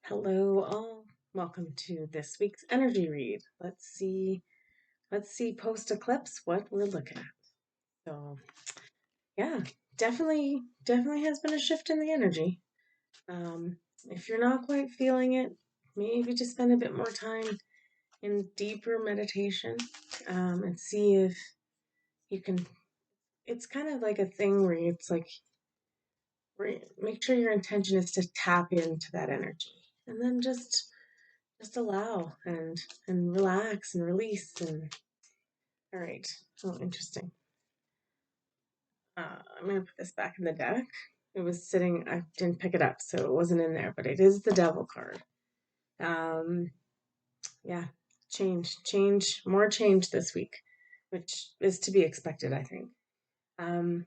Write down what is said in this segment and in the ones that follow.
Hello all. Welcome to this week's energy read. Let's see post eclipse what we're looking at. So, yeah, definitely has been a shift in the energy. Um, if you're not quite feeling it, maybe just spend a bit more time in deeper meditation, and see if you can. It's kind of like a thing where it's like make sure your intention is to tap into that energy, and then just allow and relax and release. And all right. Oh, interesting. I'm gonna put this back in the deck. It was sitting, I didn't pick it up, so it wasn't in there, but it is the devil card. um yeah, more change this week, which is to be expected, I think. um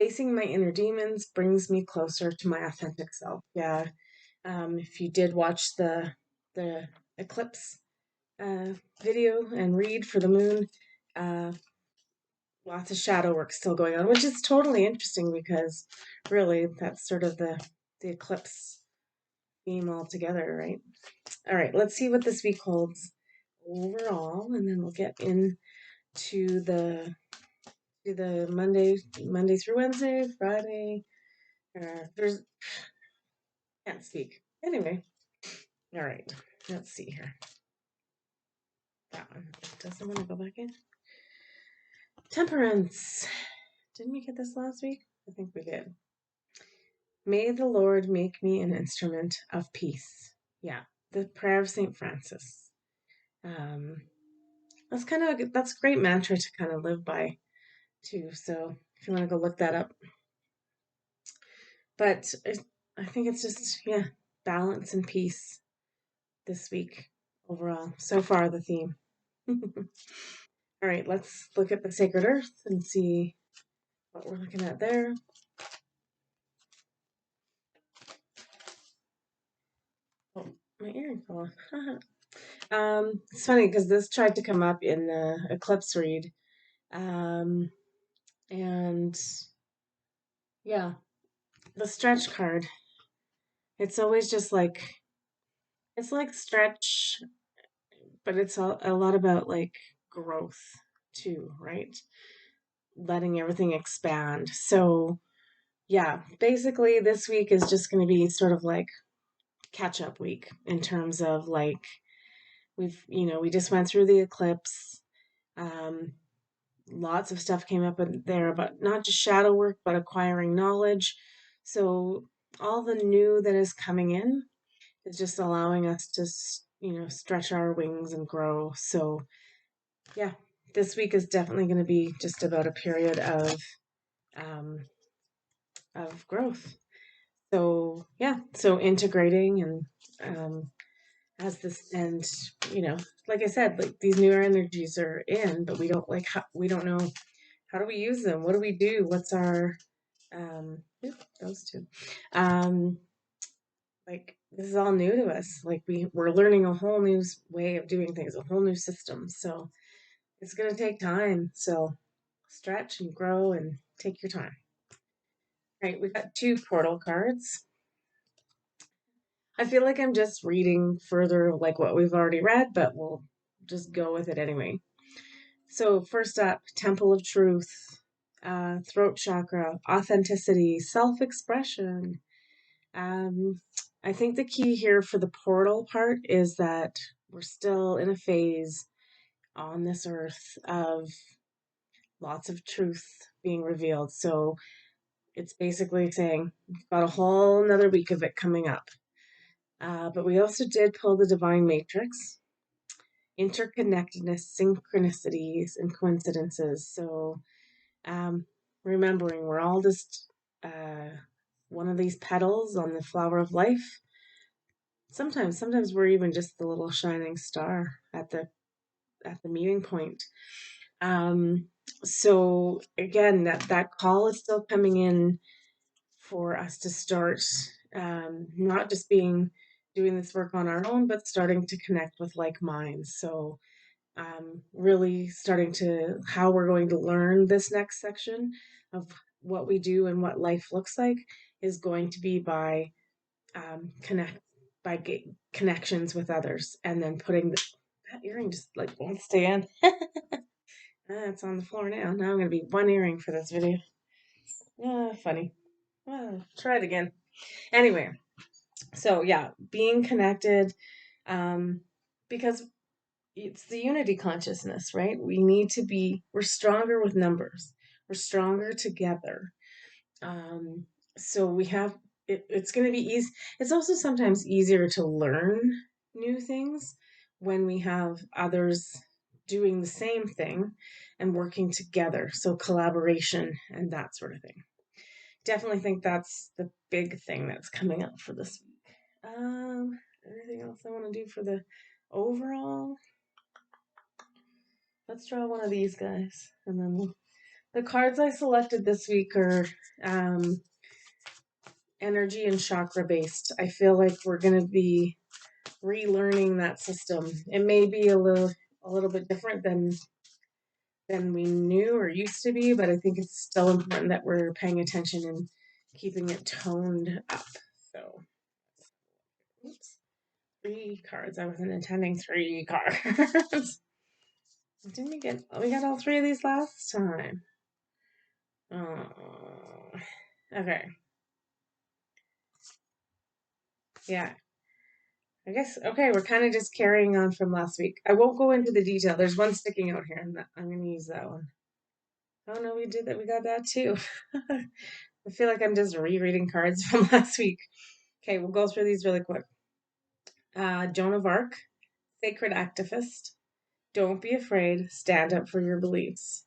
Facing my inner demons brings me closer to my authentic self. Yeah. If you did watch the eclipse uh, video and read for the moon, uh, lots of shadow work still going on, which is totally interesting because really that's sort of the eclipse theme altogether, right? All right, let's see what this week holds overall, and then we'll get into the Monday through Wednesday, Friday. There's can't speak anyway. All right, let's see here. That one doesn't want to go back in. Temperance. Didn't we get this last week? I think we did. May the Lord make me an instrument of peace. Yeah, the prayer of St. Francis. Um, that's a great mantra to kind of live by too. So if you want to go look that up, but I think it's just, yeah, balance and peace this week overall. So far, the theme. All right, let's look at the sacred earth and see what we're looking at there. Oh, my earring fell off. It's funny because this tried to come up in the eclipse read. Um, and yeah, the stretch card. It's always just like, it's like stretch, but it's a lot about like growth too, right? Letting everything expand. So yeah, basically this week is just going to be sort of like catch up week in terms of like we just went through the eclipse. Um, Lots of stuff came up in there about not just shadow work, but acquiring knowledge. So all the new that is coming in is just allowing us to, stretch our wings and grow. So yeah, this week is definitely going to be just about a period um, of growth. So yeah, so integrating and as this, and like I said, like these newer energies are in, but we don't know how do we use them, what do we do, what's our those two. Um, like this is all new to us. Like we're learning a whole new way of doing things, a whole new system. So it's gonna take time. So stretch and grow and take your time. Right, we got two portal cards. I feel like I'm just reading further like what we've already read, but we'll just go with it anyway. So first up, Temple of Truth, throat chakra, authenticity, self-expression. Um, I think the key here for the portal part is that we're still in a phase on this earth of lots of truth being revealed. So it's basically saying we've got a whole another week of it coming up. But we also did pull the divine matrix, interconnectedness, synchronicities, and coincidences. So um, remembering we're all just one of these petals on the flower of life. Sometimes we're even just the little shining star at the meeting point. Um, so again, that call is still coming in for us to start, not just doing this work on our own, but starting to connect with like minds. So really starting to how we're going to learn this next section of what we do and what life looks like is going to be by connect by connections with others, and then putting that earring just like won't stay in. It's on the floor now. Now I'm gonna be one earring for this video. Funny. Well, try it again. Anyway, so yeah, being connected, um, because it's the unity consciousness, right? We're stronger with numbers. We're stronger together. Um, so it's going to be easy. It's also sometimes easier to learn new things when we have others doing the same thing and working together. So collaboration and that sort of thing. Definitely think that's the big thing that's coming up for this week. Anything else I want to do for the overall? Let's draw one of these guys, and then the cards I selected this week are um, energy and chakra based. I feel like we're going to be relearning that system. It may be a little bit different than we knew or used to be, but I think it's still important that we're paying attention and keeping it toned up. So, oops, 3 cards. I wasn't intending 3 cards. Didn't we get? We got all 3 of these last time. Oh, okay. Yeah. I guess, okay, we're kind of just carrying on from last week. I won't go into the detail. There's one sticking out here, and I'm going to use that one. Oh, no, we did that. We got that too. I feel like I'm just rereading cards from last week. Okay, we'll go through these really quick. Joan of Arc, Sacred Activist. Don't be afraid. Stand up for your beliefs.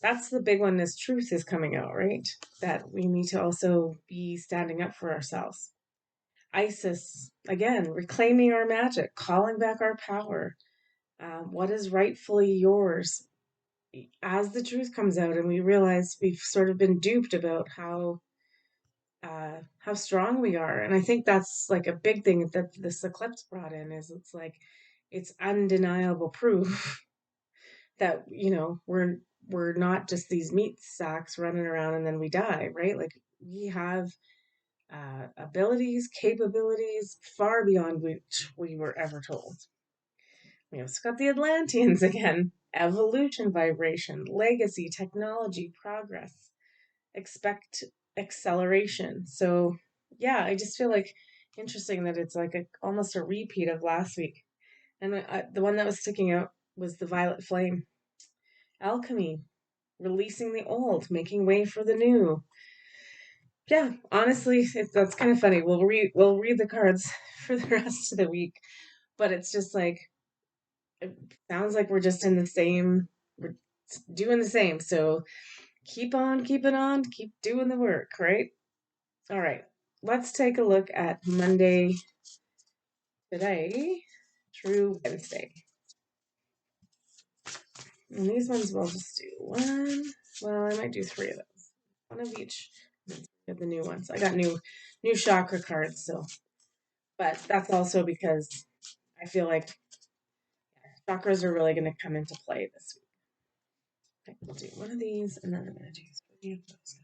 That's the big one as truth is coming out, right? That we need to also be standing up for ourselves. Isis, again, reclaiming our magic, calling back our power. What is rightfully yours? As the truth comes out and we realize we've sort of been duped about how strong we are, and I think that's like a big thing that this eclipse brought in is it's like it's undeniable proof that we're not just these meat sacks running around and then we die, right? Like we have abilities, capabilities far beyond which we were ever told. We also got the Atlanteans again. Evolution, vibration, legacy, technology, progress. Expect acceleration. So, yeah, I just feel like interesting that it's like almost a repeat of last week. And the one that was sticking out was the violet flame. Alchemy, releasing the old, making way for the new. Yeah, honestly, that's kind of funny. We'll read the cards for the rest of the week, but it's just like it sounds like we're doing the same. So keep on keeping on, keep doing the work, right? All right. Let's take a look at Monday today through Wednesday. And these ones we'll just do one. Well, I might do 3 of those. One of each. Get the new ones. I got new chakra cards, so but that's also because I feel like chakras are really going to come into play this week. Okay, we'll do one of these, and then I'm going to do 3 of those guys.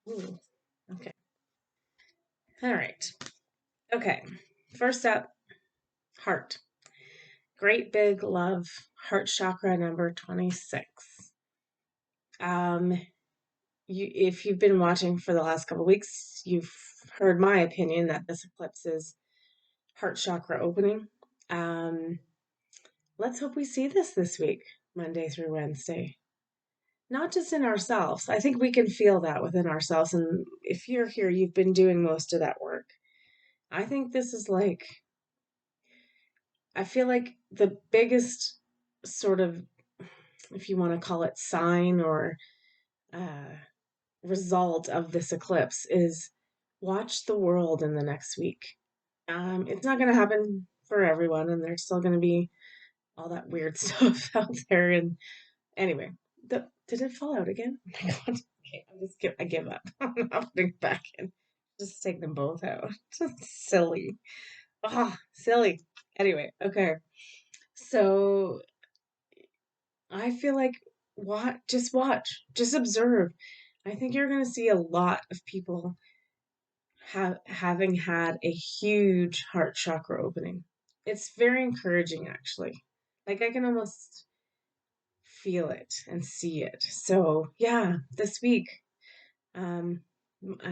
Ooh, okay. All right. Okay. First up, heart. Great big love, heart chakra number 26. Um, if you've been watching for the last couple of weeks, you've heard my opinion that this eclipse is heart chakra opening. Let's hope we see this week, Monday through Wednesday. Not just in ourselves. I think we can feel that within ourselves. And if you're here, you've been doing most of that work. I think this is like, I feel like the biggest sort of, if you want to call it sign or uh, result of this eclipse is watch the world in the next week. It's not going to happen for everyone, and there's still going to be all that weird stuff out there. And anyway, did it fall out again? Oh my God. Okay, I give up. I'm not putting it back in. Just take them both out. Silly. Ah, silly. Anyway, okay. So I feel like watch, just observe. I think you're going to see a lot of people having had a huge heart chakra opening. It's very encouraging, actually. Like I can almost feel it and see it. So yeah, this week, um,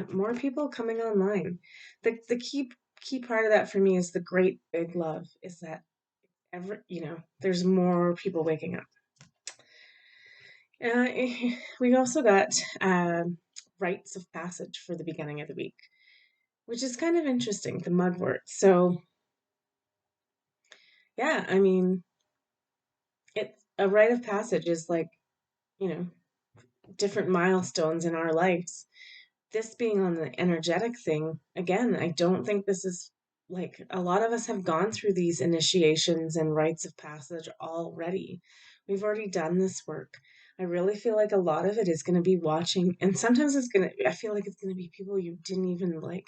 more people coming online. The key part of that for me is the great big love. Is that there's more people waking up. We also got rites of passage for the beginning of the week, which is kind of interesting, the mugwort. So, yeah, I mean, it's a rite of passage is like, you know, different milestones in our lives. This being on the energetic thing, again, I don't think this is like a lot of us have gone through these initiations and rites of passage already. We've already done this work. I really feel like a lot of it is going to be watching, and sometimes I feel like it's going to be people you didn't even like.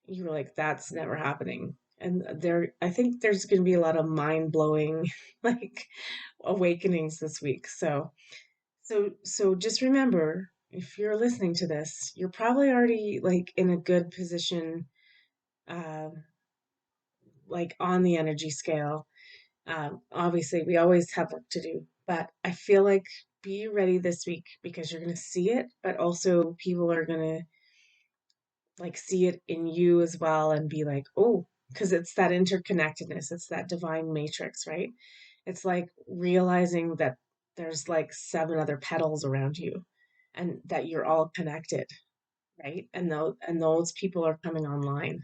You were like, that's never happening. And I think there's going to be a lot of mind blowing, like, awakenings this week. So just remember, if you're listening to this, you're probably already like in a good position, uh, like on the energy scale. Obviously, we always have work to do, but I feel like be ready this week because you're going to see it, but also people are going to like see it in you as well and be like, oh, because it's that interconnectedness, it's that divine matrix, right? It's like realizing that there's like seven other petals around you and that you're all connected, right? And those people are coming online.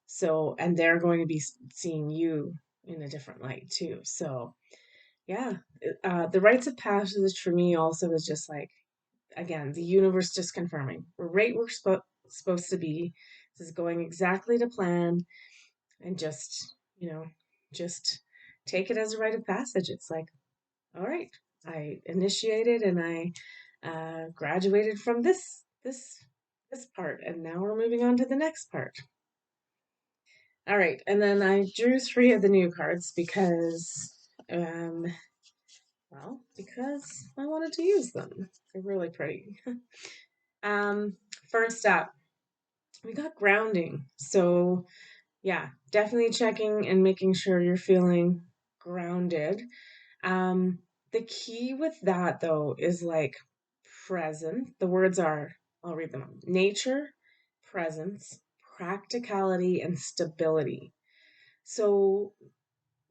So, and they're going to be seeing you in a different light too. So, yeah, the rites of passage for me also is just like, again, the universe just confirming we're right where we're supposed to be. This is going exactly to plan, and you know, just take it as a rite of passage. It's like, all right, I initiated and I graduated from this part, and now we're moving on to the next part. All right, and then I drew three of the new cards um, because I wanted to use them. They're really pretty. um, First up, we got grounding. So, yeah, definitely checking and making sure you're feeling grounded. Um, the key with that, though, is like present. The words are, I'll read them: nature, presence, practicality, and stability. So,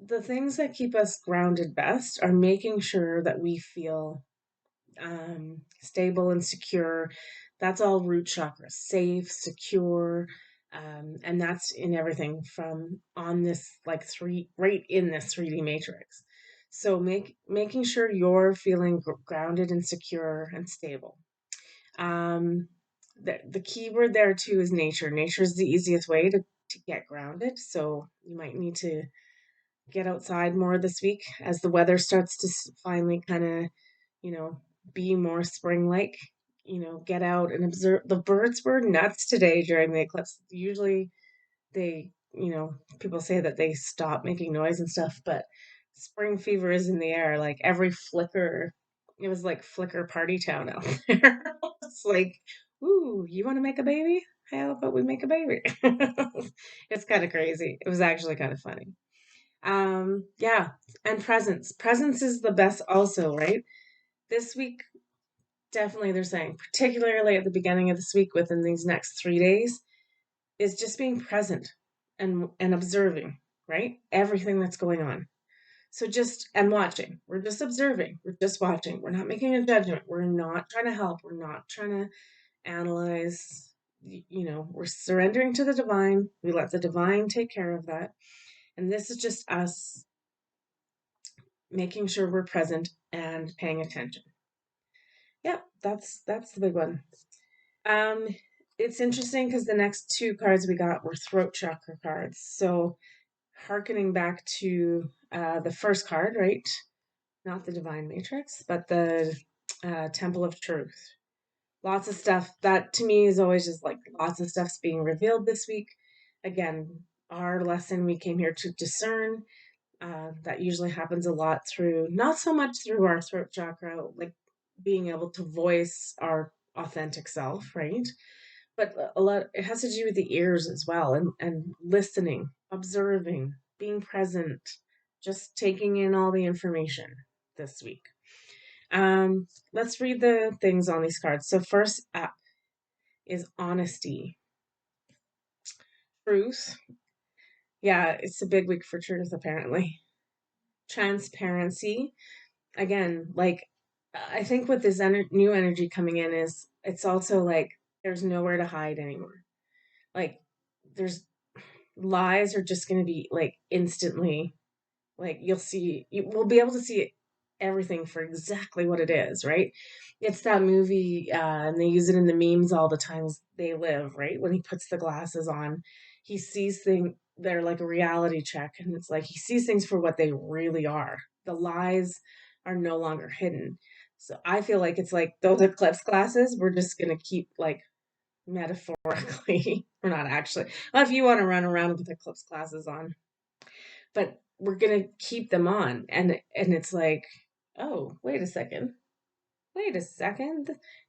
the things that keep us grounded best are making sure that we feel stable and secure. That's all root chakra, safe, secure. And that's in everything from on this like right in this 3D matrix. So making sure you're feeling grounded and secure and stable. Um, the key word there too is nature. Nature is the easiest way to get grounded. So you might need to get outside more this week as the weather starts to finally kind of, you know, be more spring like. Get out and observe. The birds were nuts today during the eclipse. Usually people say that they stop making noise and stuff, but spring fever is in the air. Like every flicker, it was like flicker party town out there. It's like, ooh, you want to make a baby? How about we make a baby? It's kind of crazy. It was actually kind of funny. Yeah, and presence. Presence is the best also, right? This week, definitely they're saying, particularly at the beginning of this week, within these next 3 days, is just being present and observing, right? Everything that's going on. So just and watching. We're just observing. We're just watching. We're not making a judgment. We're not trying to help. We're not trying to analyze. We're surrendering to the divine. We let the divine take care of that. And this is just us making sure we're present and paying attention. Yeah, that's the big one. Um, it's interesting because the next two cards we got were throat chakra cards. So, harkening back to the first card, right? Not the divine matrix, but the temple of truth. Lots of stuff that to me is always just like lots of stuff's being revealed this week. Again, our lesson, we came here to discern. That usually happens a lot through, not so much through our throat chakra, like being able to voice our authentic self, right? But a lot, it has to do with the ears as well, and listening, observing, being present, just taking in all the information this week. Let's read the things on these cards. So first up is honesty, truth. Yeah, it's a big week for truth apparently. Transparency. Again, like I think with this new energy coming in is it's also like there's nowhere to hide anymore. Like there's lies are just going to be like instantly, like you'll see, you will be able to see everything for exactly what it is, right? It's that movie, and they use it in the memes all the time. Is They Live, right? When he puts the glasses on, he sees things. They're like a reality check, and it's like he sees things for what they really are. The lies are no longer hidden. So I feel like it's like those eclipse glasses. We're just gonna keep like metaphorically, or not actually. Well, if you want to run around with eclipse glasses on, but we're gonna keep them on, and it's like, oh, wait a second,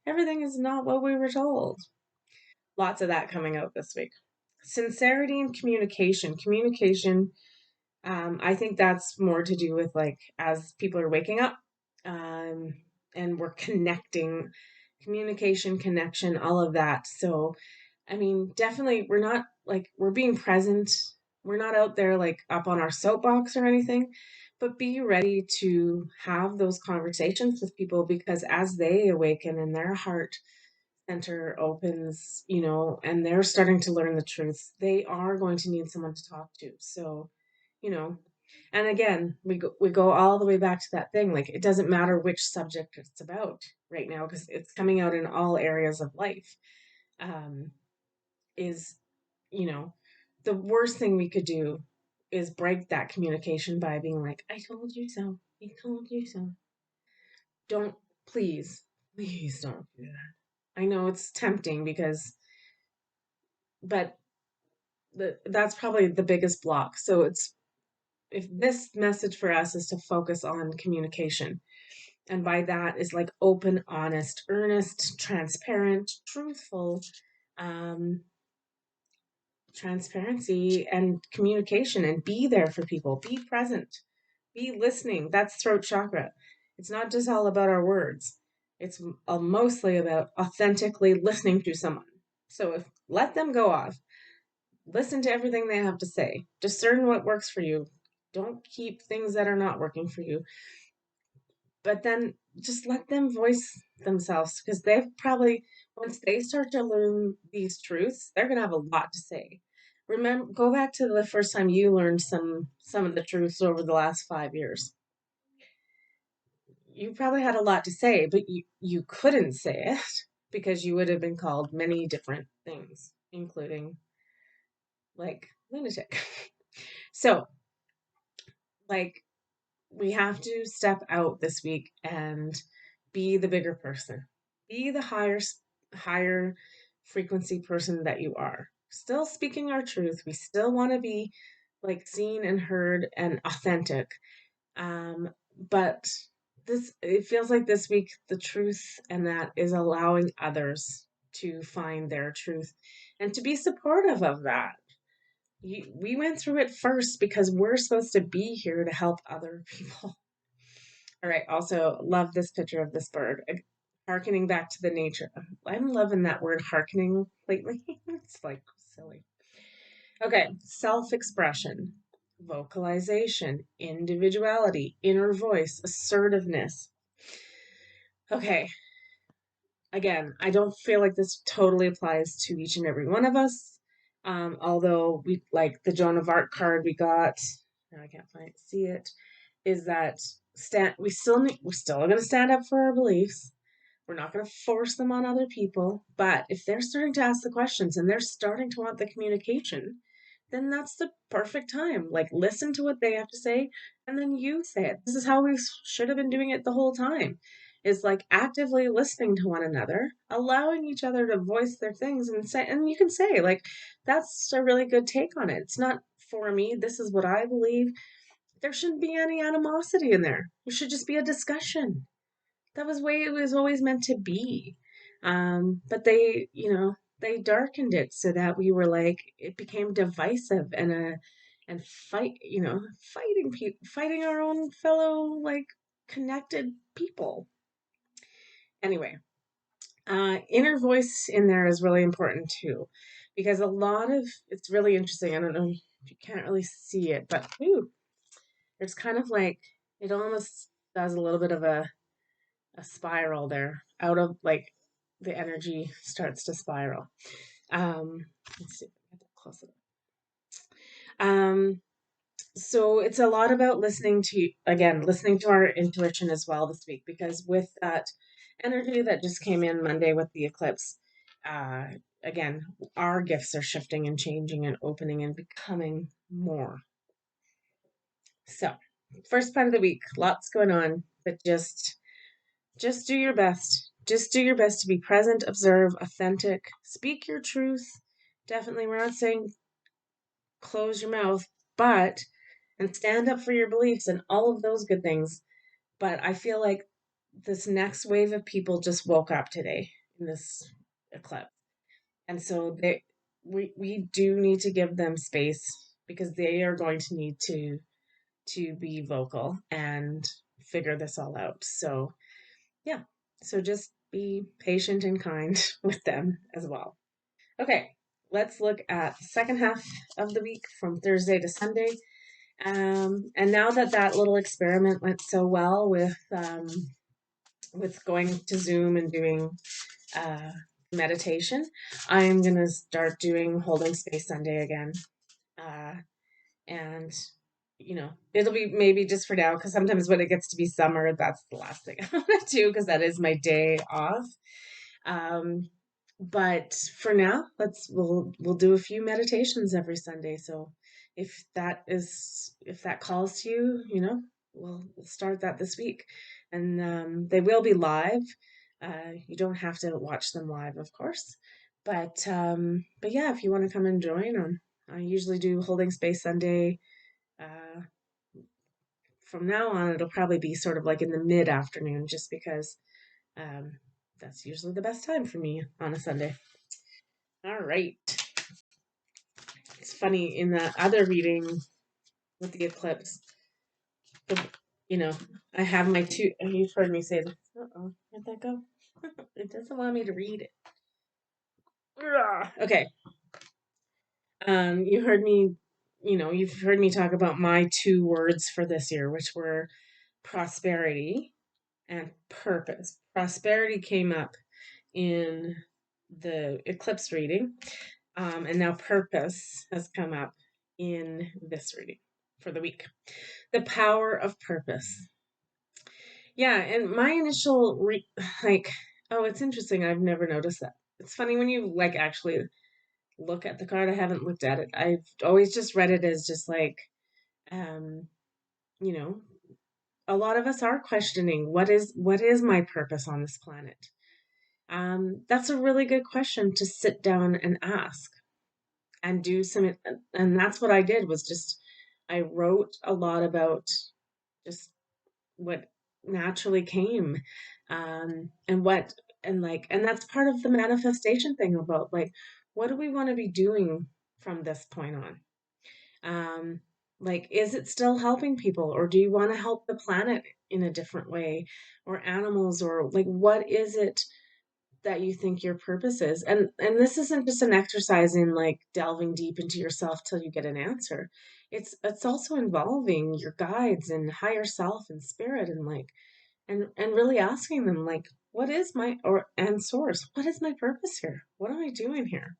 everything is not what we were told. Lots of that coming out this week. Sincerity and communication. I think that's more to do with like as people are waking up, um, and we're connecting, communication, connection, all of that. So I mean, definitely, we're not like we're being present. We're not out there like up on our soapbox or anything, but be ready to have those conversations with people because as they awaken and their heart center opens, and they're starting to learn the truth, they are going to need someone to talk to. So, you know, and again, we go all the way back to that thing. Like, it doesn't matter which subject it's about right now because it's coming out in all areas of life. Um, is, you know, the worst thing we could do is break that communication by being like, I told you so. I told you so. Don't, please, please don't do that. I know it's tempting because, but that's probably the biggest block. So it's, if this message for us is to focus on communication, and by that is like open, honest, earnest, transparent, truthful, um, transparency and communication, and be there for people, be present, be listening. That's throat chakra. It's not just all about our words, it's mostly about authentically listening to someone. So if let them go off, listen to everything they have to say, discern what works for you, don't keep things that are not working for you, but then just let them voice themselves because they've probably, once they start to learn these truths, they're going to have a lot to say. Remember, go back to the first time you learned some of the truths over the last 5 years. You probably had a lot to say, but you couldn't say it because you would have been called many different things, including like lunatic. So, like, we have to step out this week and be the bigger person. Be the higher frequency person that you are. Still speaking our truth. We still want to be like seen and heard and authentic. Um, but this, it feels like this week the truth and that is allowing others to find their truth and to be supportive of that. We went through it first because we're supposed to be here to help other people. All right. Also, love this picture of this bird. Harkening back to the nature. I'm loving that word harkening lately. It's like silly. Okay. Self expression, vocalization, individuality, inner voice, assertiveness. Okay. Again, I don't feel like this totally applies to each and every one of us. Although we like the Joan of Arc card we got. Now I can't see it. Is that we're still going to stand up for our beliefs. We're not going to force them on other people. But if they're starting to ask the questions and they're starting to want the communication, then that's the perfect time. Like, listen to what they have to say, and then you say it. This is how we should have been doing it the whole time. is like actively listening to one another, allowing each other to voice their things and say, and you can say, like, that's a really good take on it. It's not for me. This is what I believe. There shouldn't be any animosity in there. It should just be a discussion. That was the way it was always meant to be. But they, they darkened it so that we were like, it became divisive and fight, fighting our own fellow, like, connected people. Anyway, inner voice in there is really important too, because it's really interesting. I don't know if you can't really see it, but there's kind of like, it almost does a little bit of a spiral there out of, like, the energy starts to spiral. Let's see if I can get that close enough. So it's a lot about listening to our intuition as well this week, because with that energy that just came in Monday with the eclipse, uh, again, our gifts are shifting and changing and opening and becoming more. So, first part of the week, lots going on, but just do your best. Just do your best to be present, observe, authentic, speak your truth. Definitely, we're not saying close your mouth, but and stand up for your beliefs and all of those good things. But I feel like this next wave of people just woke up today in this eclipse. And so we do need to give them space, because they are going to need to be vocal and figure this all out. So yeah. So just be patient and kind with them as well. Okay, let's look at the second half of the week from Thursday to Sunday. And now that that little experiment went so well with going to Zoom and doing uh, meditation, I'm gonna start doing Holding Space Sunday again. Uh, and it'll be maybe just for now, because sometimes when it gets to be summer, that's the last thing I want to do, because that is my day off. Um, but for now, we'll do a few meditations every Sunday. So if that calls to you, we'll start that this week, and they will be live. You don't have to watch them live, of course, but yeah, if you want to come and join them, I usually do Holding Space Sunday. Uh, from now on, it'll probably be sort of like in the mid afternoon, just because um, that's usually the best time for me on a Sunday. All right. It's funny, in the other reading with the eclipse, the, you know, I have my two, and you've heard me say this. Uh-oh, where'd that go? It doesn't want me to read it. Okay. You heard me, you've heard me talk about my two words for this year, which were prosperity and purpose. Prosperity came up in the eclipse reading, and now purpose has come up in this reading for the week. The power of purpose. Yeah, and my initial like, oh, it's interesting. I've never noticed that. It's funny when you like actually look at the card. I haven't looked at it. I've always just read it as just like, um, you know, a lot of us are questioning what is my purpose on this planet. That's a really good question to sit down and ask and do some, and that's what I did, was just I wrote a lot about just what naturally came, and what and that's part of the manifestation thing, about like, what do we want to be doing from this point on. um like, is it still helping people, or do you want to help the planet in a different way, or animals, or like, what is it that you think your purpose is? And this isn't just an exercise in like delving deep into yourself till you get an answer. It's also involving your guides and higher self and spirit, and like, and really asking them, like, what is my or and source, what is my purpose here? What am I doing here?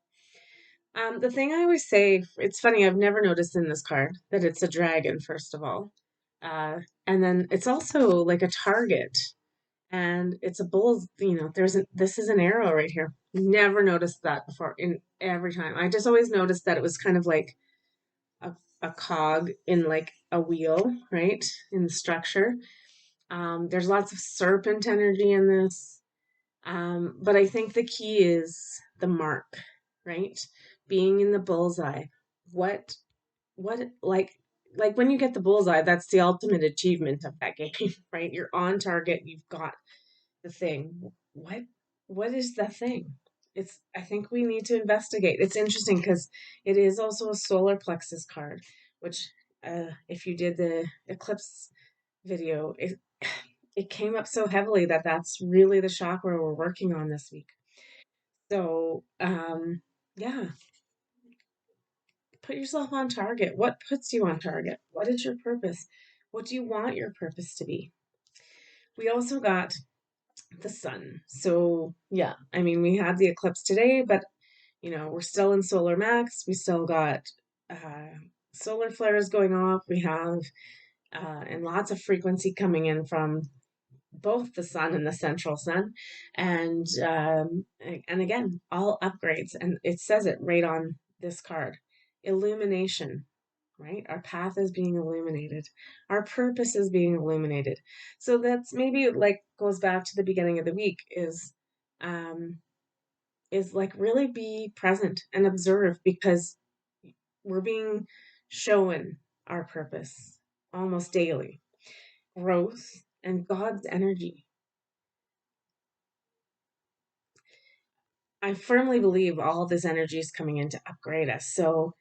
The thing I always say, it's funny, I've never noticed in this card that it's a dragon, first of all. And then it's also like a target, and it's a bull's, this is an arrow right here. Never noticed that before, in every time. I just always noticed that it was kind of like a, a cog in like a wheel, right? In the structure. There's lots of serpent energy in this. But I think the key is the mark, right? Being in the bullseye. What what like when you get the bullseye, that's the ultimate achievement of that game, right? You're on target, you've got the thing. What is the thing? It's I think we need to investigate. It's interesting because it is also a solar plexus card, which if you did the eclipse video, it came up so heavily that that's really the chakra we're working on this week. So, yeah, put yourself on target. What puts you on target? What is your purpose? What do you want your purpose to be? We also got the sun. So, yeah, I mean, we had the eclipse today, but we're still in solar max. We still got uh, solar flares going off. We have and lots of frequency coming in from both the sun and the central sun, and again, all upgrades, and it says it right on this card. Illumination, right? Our path is being illuminated. Our purpose is being illuminated. So that's maybe like goes back to the beginning of the week um is like really be present and observe because we're being shown our purpose almost daily. Growth and God's energy. I firmly believe all of this energy is coming in to upgrade us. So,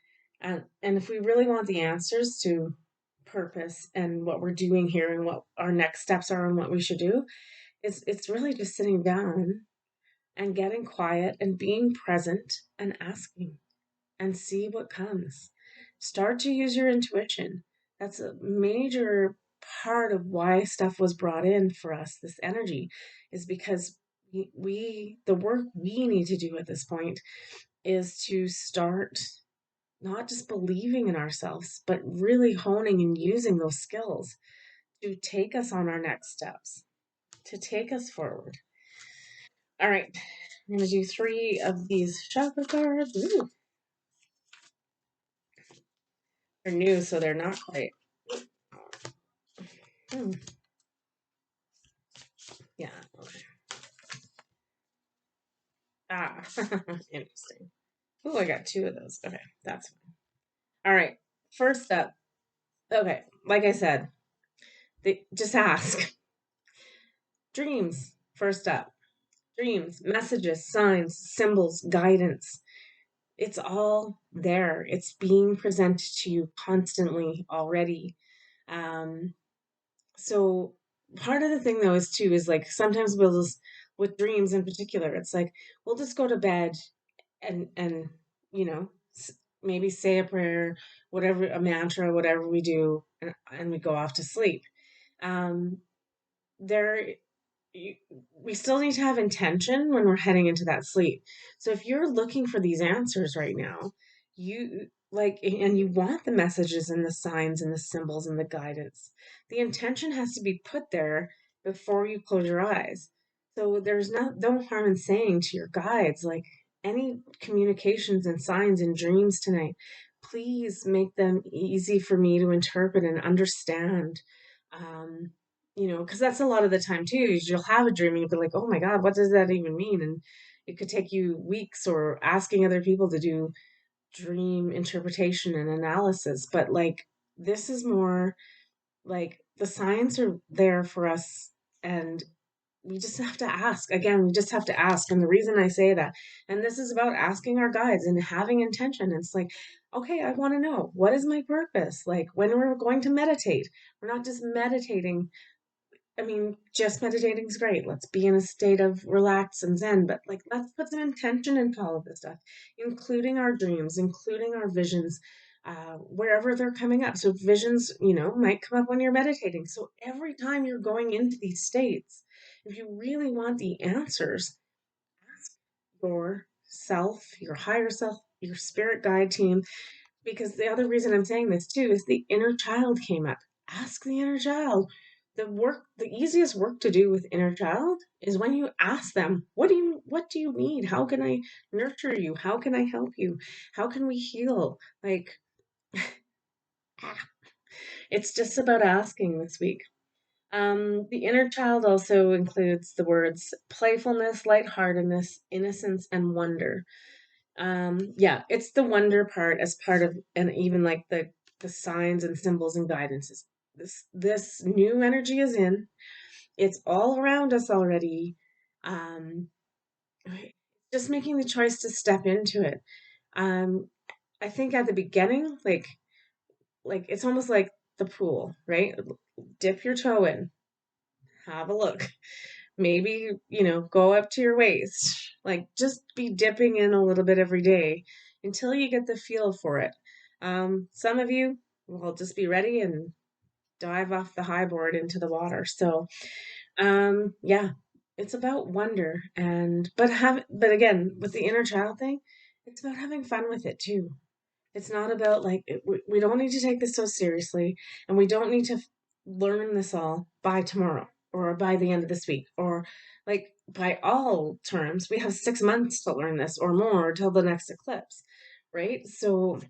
and if we really want the answers to purpose and what we're doing here and what our next steps are and what we should do, it's really just sitting down and getting quiet and being present and asking and see what comes. Start to use your intuition. That's a major part of why stuff was brought in for us. This energy is because the work we need to do at this point is to start not just believing in ourselves, but really honing and using those skills to take us on our next steps, to take us forward. All right, I'm going to do three of these chakra cards. Ooh, they're new, so they're not quite. Hmm, yeah, okay. Ah, interesting. Oh, I got two of those. Okay, that's fine. All right, first up. Okay, like I said, just ask. Dreams, first up. Dreams, messages, signs, symbols, guidance. It's all there. It's being presented to you constantly already. Um, so part of the thing though is too is like sometimes we'll just with dreams in particular, it's like we'll just go to bed and you know maybe say a prayer, whatever a mantra, whatever we do, and we go off to sleep. Um, there you, we still need to have intention when we're heading into that sleep. So if you're looking for these answers right now, you like and you want the messages and the signs and the symbols and the guidance, the intention has to be put there before you close your eyes. So there's no harm in saying to your guides, like any communications and signs and dreams tonight, please make them easy for me to interpret and understand. Um, because that's a lot of the time too. Is you'll have a dream and you'll be like, "Oh my God, what does that even mean?" And it could take you weeks or asking other people to do dream interpretation and analysis. But like this is more like the signs are there for us, and we just have to ask. Again, we just have to ask. And the reason I say that, and this is about asking our guides and having intention. It's like, okay, I want to know what is my purpose. Like when we're going to meditate, we're not just meditating. I mean, just meditating is great. Let's be in a state of relax and zen, but like let's put some intention into all of this stuff, including our dreams, including our visions, wherever they're coming up. So visions, might come up when you're meditating. So every time you're going into these states, if you really want the answers, ask yourself, your higher self, your spirit guide team, because the other reason I'm saying this too is the inner child came up. Ask the inner child. The easiest work to do with inner child is when you ask them, what do you need? How can I nurture you? How can I help you? How can we heal? Like it's just about asking this week. The inner child also includes the words playfulness, lightheartedness, innocence, and wonder. Yeah, it's the wonder part as part of, and even like the signs and symbols and guidances. This new energy is in. It's all around us already. Um, just making the choice to step into it. Um, I think at the beginning, like it's almost like the pool, right? Dip your toe in, have a look. Maybe, go up to your waist. Like just be dipping in a little bit every day until you get the feel for it. Some of you will just be ready and dive off the high board into the water. So, yeah, it's about wonder but again, with the inner child thing, it's about having fun with it too. It's not about like we don't need to take this so seriously, and we don't need to learn this all by tomorrow or by the end of this week or like by all terms. We have 6 months to learn this or more till the next eclipse, right? So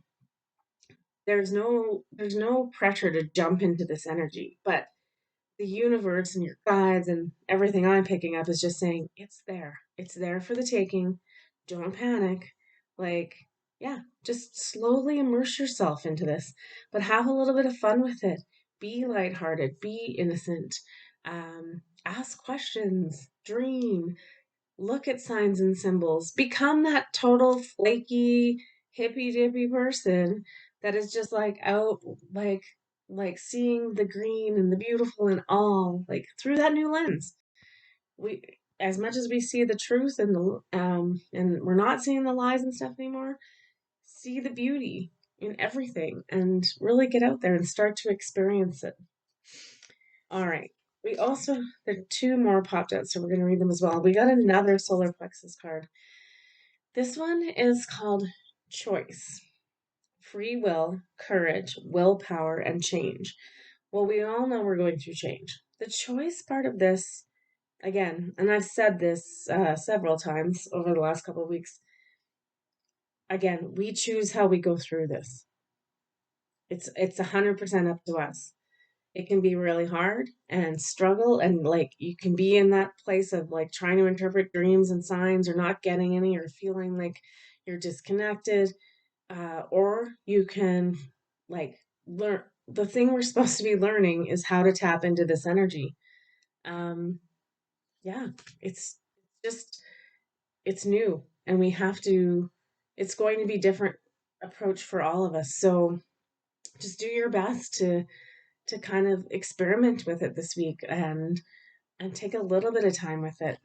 there's no pressure to jump into this energy, but the universe and your guides and everything I'm picking up is just saying it's there. It's there for the taking. Don't panic. Like, yeah, just slowly immerse yourself into this, but have a little bit of fun with it. Be lighthearted, be innocent. Ask questions, dream, look at signs and symbols. Become that total flaky, hippy dippy person that is just like out, like like seeing the green and the beautiful and all like through that new lens. We, as much as we see the truth and we're not seeing the lies and stuff anymore, see the beauty in everything and really get out there and start to experience it. All right. We also, there are two more popped out, so we're going to read them as well. We got another solar plexus card. This one is called Choice, Free Will, Courage, Willpower, and Change. Well, we all know we're going through change. The choice part of this, again, and I've said this several times over the last couple of weeks, again, we choose how we go through this. It's 100% up to us. It can be really hard and struggle, and like you can be in that place of like trying to interpret dreams and signs or not getting any or feeling like you're disconnected, or you can like learn. The thing we're supposed to be learning is how to tap into this energy. um yeah, it's just it's new, and we have to, it's going to be different approach for all of us, so just do your best to kind of experiment with it this week and take a little bit of time with it.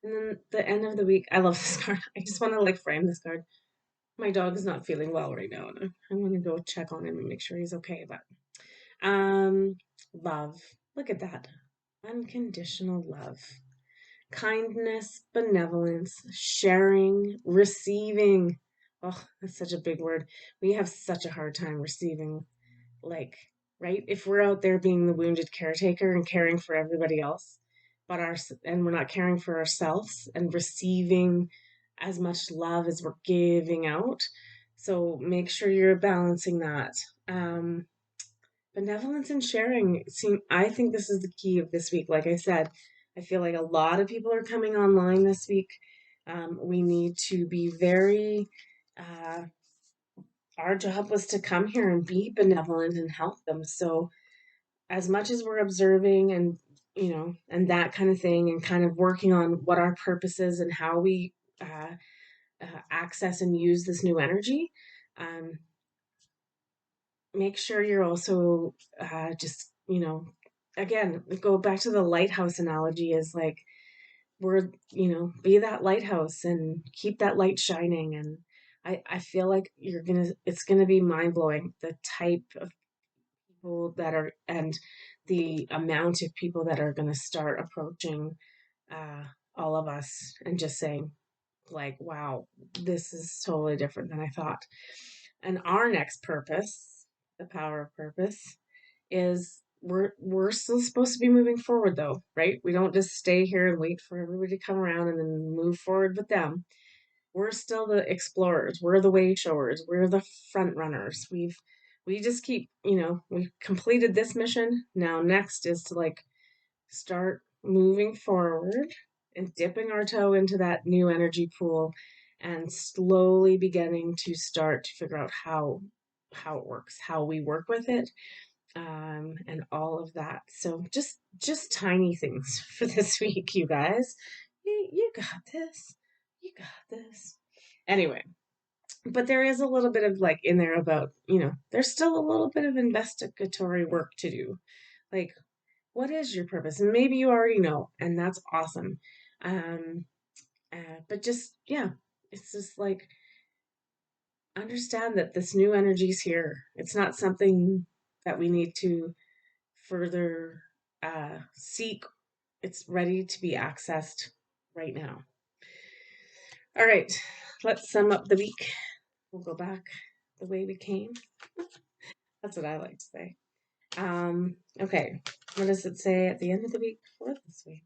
And then the end of the week, I love this card. I just want to like frame this card. My dog is not feeling well right now, and I'm gonna go check on him and make sure he's okay. But love. Look at that. Unconditional love. Kindness, benevolence, sharing, receiving. Oh, that's such a big word. We have such a hard time receiving, like, right? If we're out there being the wounded caretaker and caring for everybody else, and we're not caring for ourselves and receiving as much love as we're giving out. So make sure you're balancing that. Um, Benevolence and sharing seem, I think this is the key of this week. Like I said, I feel like a lot of people are coming online this week. We need to be very, uh, our job was to come here and be benevolent and help them. So as much as we're observing and, and that kind of thing, and kind of working on what our purpose is and how we access and use this new energy, um, make sure you're also just, again, go back to the lighthouse analogy, is like be that lighthouse and keep that light shining. And I feel like it's gonna be mind blowing, the type of people that are, and the amount of people that are gonna start approaching uh, all of us and just saying, like, wow, this is totally different than I thought. And our next purpose, the power of purpose, is we're still supposed to be moving forward though, right? We don't just stay here and wait for everybody to come around and then move forward with them. We're still the explorers, we're the way showers, we're the front runners. we just keep, we completed this mission. Now, next is to like start moving forward and dipping our toe into that new energy pool and slowly beginning to start to figure out how it works, how we work with it, and all of that. So just tiny things for this week, you guys. You got this. You got this. Anyway, but there is a little bit of like in there about, there's still a little bit of investigatory work to do. Like, what is your purpose? And maybe you already know, and that's awesome. Um, but just, yeah, it's just like understand that this new energy is here. It's not something that we need to further seek. It's ready to be accessed right now. All right, let's sum up the week. We'll go back the way we came. That's what I like to say. Okay, what does it say at the end of the week for this week?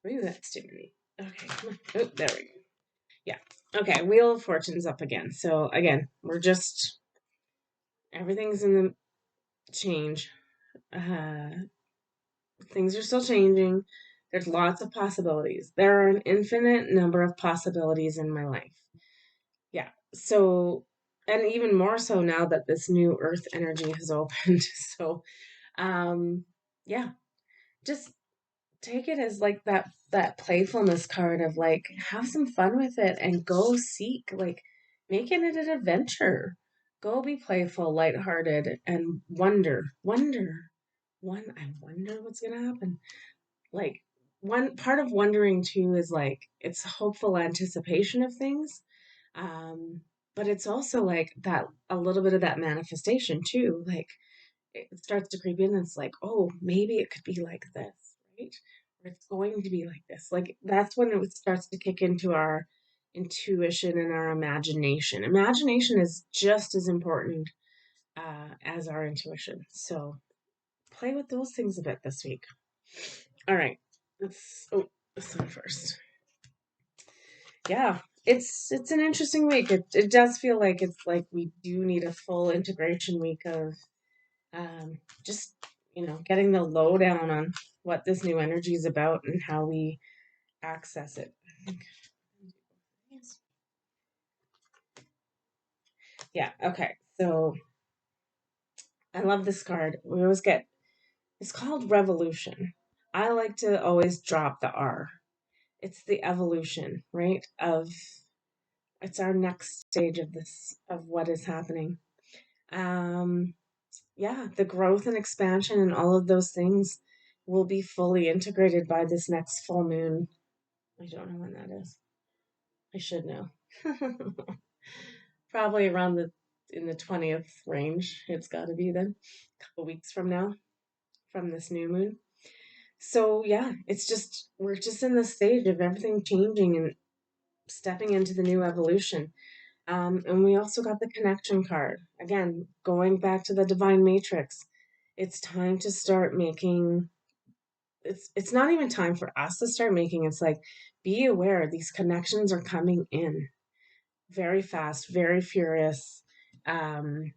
Maybe that's too many. Okay, come on. Oh, there we go. Yeah. Okay, Wheel of Fortune's up again. So again, everything's in the change. Uh, things are still changing. There's lots of possibilities. There are an infinite number of possibilities in my life. Yeah. So, and even more so now that this new earth energy has opened. So, um, yeah, just take it as like that playfulness card of like have some fun with it and go seek, like making it an adventure. Go be playful, lighthearted, and I wonder what's gonna happen. Like one part of wondering too is like it's hopeful anticipation of things. Um, but it's also like that a little bit of that manifestation too. Like it starts to creep in and it's like, oh, maybe it could be like this, right? Or it's going to be like this. Like that's when it starts to kick into our intuition and our imagination. Imagination is just as important as our intuition. So play with those things a bit this week. All right. The sun first. Yeah, it's an interesting week. It does feel like it's like we do need a full integration week of just getting the lowdown on what this new energy is about and how we access it. Yeah, okay. So I love this card. We always get it's called Revolution. I like to always drop the R. It's the evolution, right? Of it's our next stage of this of what is happening. Um yeah, the growth and expansion and all of those things will be fully integrated by this next full moon. I don't know when that is. I should know. Probably around the in the 20th range. It's got to be then, a couple weeks from now, from this new moon. So yeah, it's just we're just in the stage of everything changing and stepping into the new evolution. And we also got the connection card. Again, going back to the divine matrix. It's time to start making it's not even time for us to start making. It's like be aware these connections are coming in very fast, very furious. Um,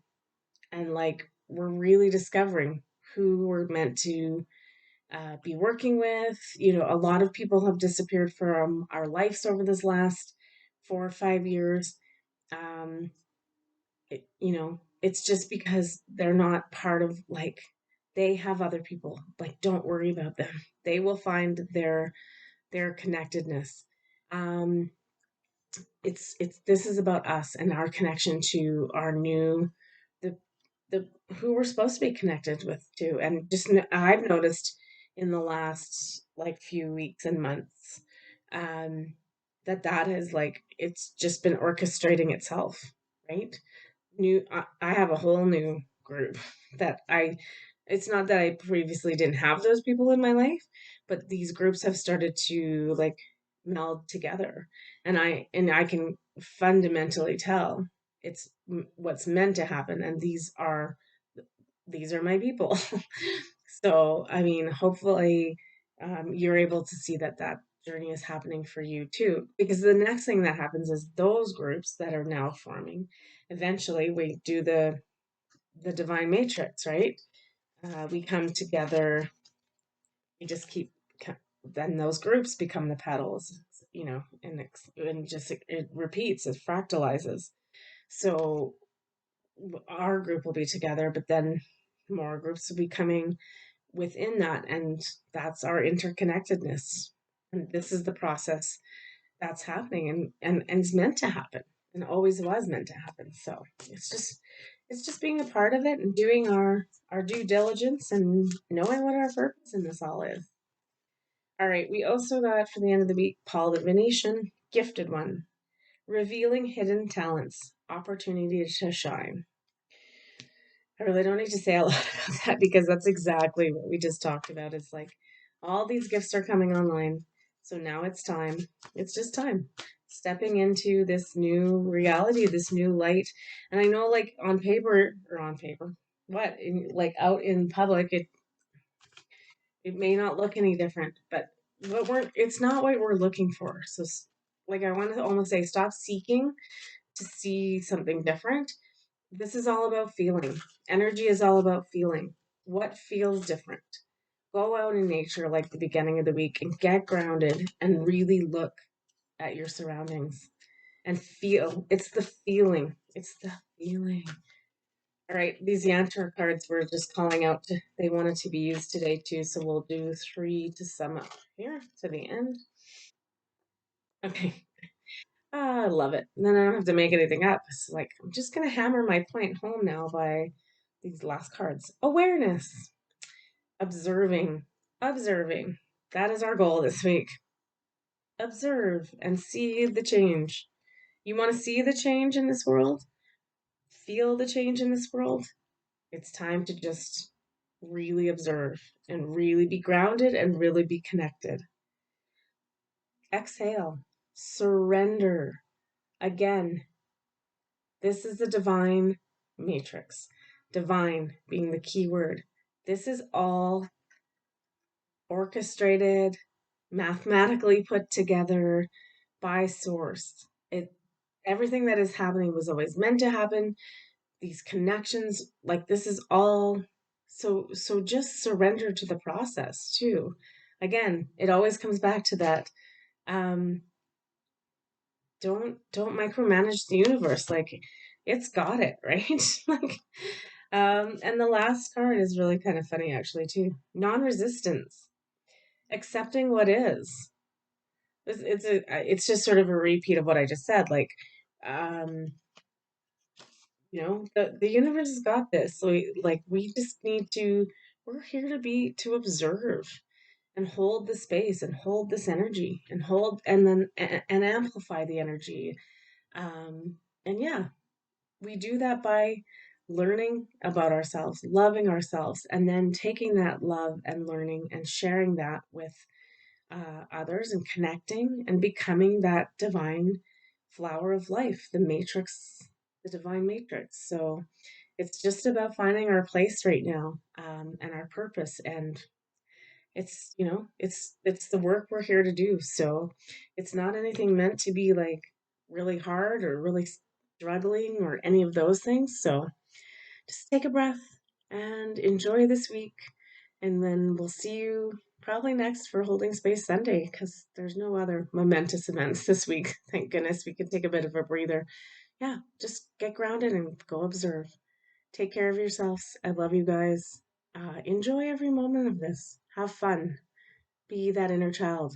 and like we're really discovering who we're meant to be working with. A lot of people have disappeared from our lives over this last 4 or 5 years. Um, it's just because they're not part of like they have other people. Like, don't worry about them. They will find their connectedness. Um, it's this is about us and our connection to our new the the who we're supposed to be connected with too. And just I've noticed in the last like few weeks and months um that is like it's just been orchestrating itself, right? I have a whole new group that I it's not that I previously didn't have those people in my life, but these groups have started to like meld together. And I can fundamentally tell it's what's meant to happen, and these are my people. So I mean, hopefully you're able to see that journey is happening for you too. Because the next thing that happens is those groups that are now forming, eventually we do the divine matrix, right? We come together, we just keep, then those groups become the petals, and just it repeats, it fractalizes. So our group will be together, but then more groups will be coming within that, and that's our interconnectedness. And this is the process that's happening, and it's meant to happen, and always was meant to happen. So it's just being a part of it and doing our due diligence and knowing what our purpose in this all is. All right, we also got for the end of the week Paul the Venetian, gifted one, revealing hidden talents, opportunity to shine. I really don't need to say a lot about that because that's exactly what we just talked about. It's like all these gifts are coming online. So now it's time. It's just time. Stepping into this new reality, this new light. And I know, like on paper, like out in public, it may not look any different, but it's not what we're looking for. So, like, I want to almost say, stop seeking to see something different. This is all about feeling. Energy is all about feeling. What feels different? Go out in nature like the beginning of the week and get grounded and really look at your surroundings and feel. It's the feeling. It's the feeling. All right, these Yantar cards were just calling out they wanted to be used today too, so we'll do 3 to sum up here to the end. Okay. I love it. And then I don't have to make anything up. It's like I'm just gonna hammer my point home now by these last cards. Awareness, observing, observing. That is our goal this week. Observe and see the change. You want to see the change in this world? Feel the change in this world? It's time to just really observe and really be grounded and really be connected. Exhale, surrender. Again, this is the divine matrix. Divine being the key word. This is all orchestrated, mathematically put together by source. Everything that is happening was always meant to happen. These connections, like this is all so just surrender to the process too. Again, it always comes back to that. Don't micromanage the universe. Like it's got it, right? Like and the last card is really kind of funny actually too. Non-resistance. Accepting what is. It's just sort of a repeat of what I just said. Like um the universe has got this. So we just need to we're here to observe and hold the space and hold this energy and hold and then and amplify the energy. And yeah, we do that by learning about ourselves, loving ourselves, and then taking that love and learning and sharing that with others and connecting and becoming that divine flower of life, the matrix, the divine matrix. So it's just about finding our place right now, and our purpose. And it's the work we're here to do. So it's not anything meant to be like really hard or really struggling or any of those things. So just take a breath and enjoy this week. And then we'll see you probably next for Holding Space Sunday because there's no other momentous events this week. Thank goodness we can take a bit of a breather. Yeah, just get grounded and go observe. Take care of yourselves. I love you guys. Enjoy every moment of this. Have fun. Be that inner child.